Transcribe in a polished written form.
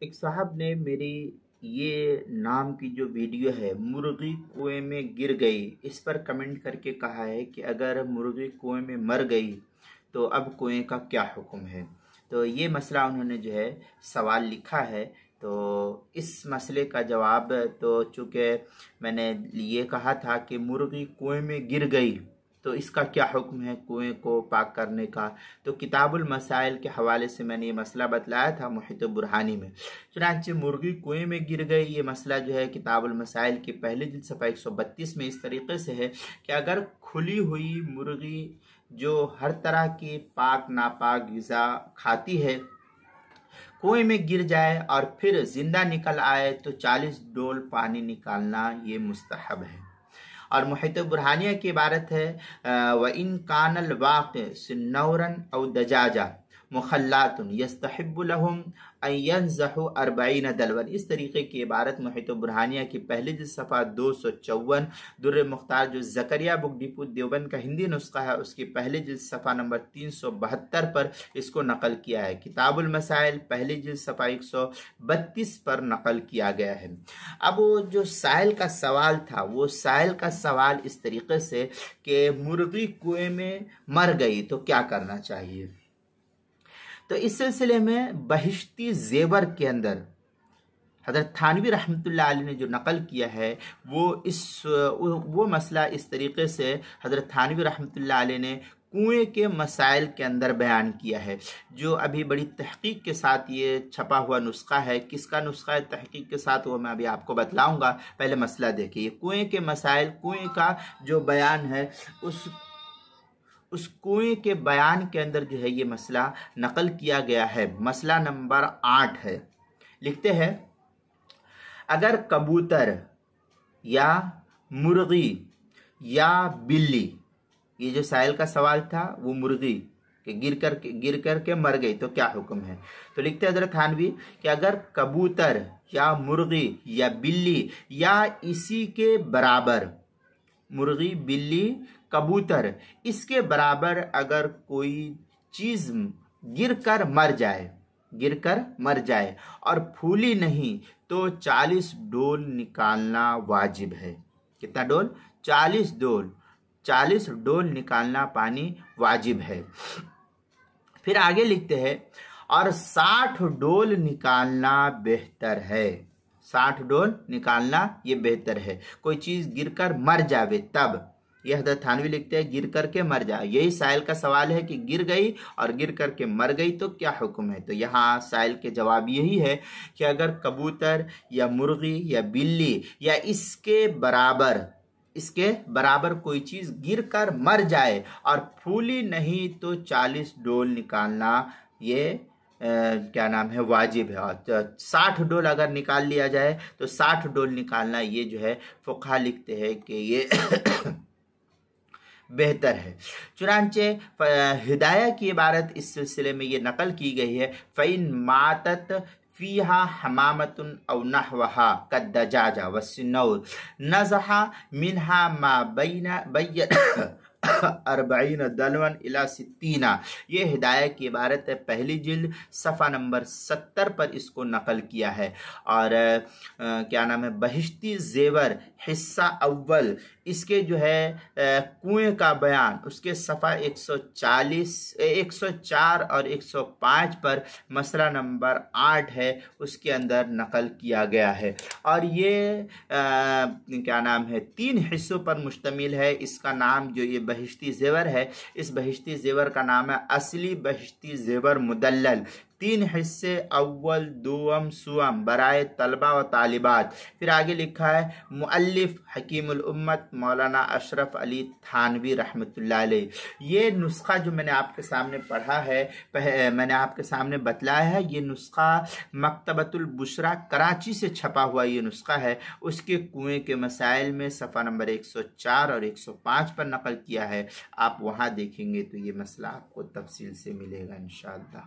ایک صاحب نے میری یہ نام کی جو ویڈیو ہے مرغی کنویں میں گر گئی اس پر کمنٹ کر کے کہا ہے کہ اگر مرغی کنویں میں مر گئی تو اب کنویں کا کیا حکم ہے۔ تو یہ مسئلہ انہوں نے جو ہے سوال لکھا ہے۔ تو اس مسئلے کا جواب تو چونکہ میں نے یہ کہا تھا کہ مرغی کنویں میں گر گئی تو اس کا کیا حکم ہے کنویں کو پاک کرنے کا، تو کتاب المسائل کے حوالے سے میں نے یہ مسئلہ بتلایا تھا محیط برہانی میں۔ چنانچہ مرغی کنویں میں گر گئی، یہ مسئلہ جو ہے کتاب المسائل کی پہلی جلد صفحہ 132 میں اس طریقے سے ہے کہ اگر کھلی ہوئی مرغی جو ہر طرح کی پاک ناپاک غذا کھاتی ہے کنویں میں گر جائے اور پھر زندہ نکل آئے تو 40 ڈول پانی نکالنا یہ مستحب ہے۔ اور محیط برہانیہ کی عبارت ہے وَإِن كَانَ الْوَاقِعُ سِنَّوْرًا أَوْ دَجَاجًا مُخَلَّاتٌ يَسْتَحِبُّ لَهُمْ أَن يَنْزَحُوا 40 دلوا۔ اس طریقے کی عبارت محیط برہانیہ کی پہلی جلد صفحہ 254، در مختار جو زکریا بک ڈپو دیوبند کا ہندی نسخہ ہے اس کی پہلی جلد صفحہ نمبر 372 پر اس کو نقل کیا ہے۔ کتاب المسائل پہلی جلد صفحہ 132 پر نقل کیا گیا ہے۔ اب وہ جو سائل کا سوال تھا، وہ سائل کا سوال اس طریقے سے کہ مرغی کنویں میں مر گئی تو کیا کرنا چاہیے۔ تو اس سلسلے میں بہشتی زیور کے اندر حضرت تھانوی رحمۃ اللہ علیہ نے جو نقل کیا ہے وہ مسئلہ اس طریقے سے حضرت تھانوی رحمۃ اللہ علیہ نے کنویں کے مسائل کے اندر بیان کیا ہے، جو ابھی بڑی تحقیق کے ساتھ یہ چھپا ہوا نسخہ ہے۔ کس کا نسخہ ہے تحقیق کے ساتھ وہ میں ابھی آپ کو بتلاؤں گا، پہلے مسئلہ دیکھیے۔ کنویں کے مسائل، کنویں کا جو بیان ہے اس کنویں کے بیان کے اندر جو ہے یہ مسئلہ نقل کیا گیا ہے۔ مسئلہ نمبر 8 ہے، لکھتے ہیں اگر کبوتر یا مرغی یا بلی، یہ جو سائل کا سوال تھا وہ مرغی کہ گر کر کے مر گئی تو کیا حکم ہے، تو لکھتے ہیں حضرت تھانوی کہ اگر کبوتر یا مرغی یا بلی یا اسی کے برابر، مرغی بلی کبوتر اس کے برابر اگر کوئی چیز گر کر مر جائے اور پھولی نہیں تو 40 ڈول نکالنا واجب ہے۔ کتنا ڈول؟ 40 ڈول نکالنا پانی واجب ہے۔ پھر آگے لکھتے ہیں اور 60 ڈول نکالنا بہتر ہے۔ 60 ڈول نکالنا یہ بہتر ہے۔ کوئی چیز گر کر مر جاوے تب، یہ حضرت تھانوی لکھتے ہیں گر کر کے مر جائے۔ یہی سائل کا سوال ہے کہ گر گئی اور گر کر کے مر گئی تو کیا حکم ہے، تو یہاں سائل کے جواب یہی ہے کہ اگر کبوتر یا مرغی یا بلی یا اس کے برابر کوئی چیز گر کر مر جائے اور پھولی نہیں تو 40 ڈول نکالنا یہ واجب ہے۔ اور 60 ڈول اگر نکال لیا جائے تو 60 ڈول نکالنا یہ جو ہے فقہا لکھتے ہیں کہ یہ بہتر ہے۔ چنانچہ ہدایہ کی عبارت اس سلسلے میں یہ نقل کی گئی ہے فَإِن مَاتَتْ فِيهَا حَمَامَةٌ أَوْ نَحْوَهَا كَالدَّجَاجَةِ وَالسِّنَّوْرِ نَزَحَ مِنْهَا مَا بَيْنَ 40 دلون الى 60۔ یہ ہدایہ کی عبارت ہے، پہلی جلد صفحہ نمبر 70 پر اس کو نقل کیا ہے۔ اور بہشتی زیور حصہ اول، اس کے جو ہے کنویں کا بیان، اس کے صفحہ 104 اور 105 پر مسئلہ نمبر 8 ہے، اس کے اندر نقل کیا گیا ہے۔ اور یہ 3 حصوں پر مشتمل ہے۔ اس کا نام جو یہ بہشتی زیور ہے، اس بہشتی زیور کا نام ہے اصلی بہشتی زیور مدلل۔ 3 حصے، اول، دوم، سوم، برائے طلبہ و طالبات۔ پھر آگے لکھا ہے مؤلف حکیم الامت مولانا اشرف علی تھانوی رحمۃ اللہ علیہ۔ یہ نسخہ جو میں نے آپ کے سامنے پڑھا ہے، میں نے آپ کے سامنے بتلایا ہے، یہ نسخہ مکتبۃ البشرا کراچی سے چھپا ہوا یہ نسخہ ہے۔ اس کے کنویں کے مسائل میں صفحہ نمبر 104 اور 105 پر نقل کیا ہے، آپ وہاں دیکھیں گے تو یہ مسئلہ آپ کو تفصیل سے ملے گا انشاءاللہ۔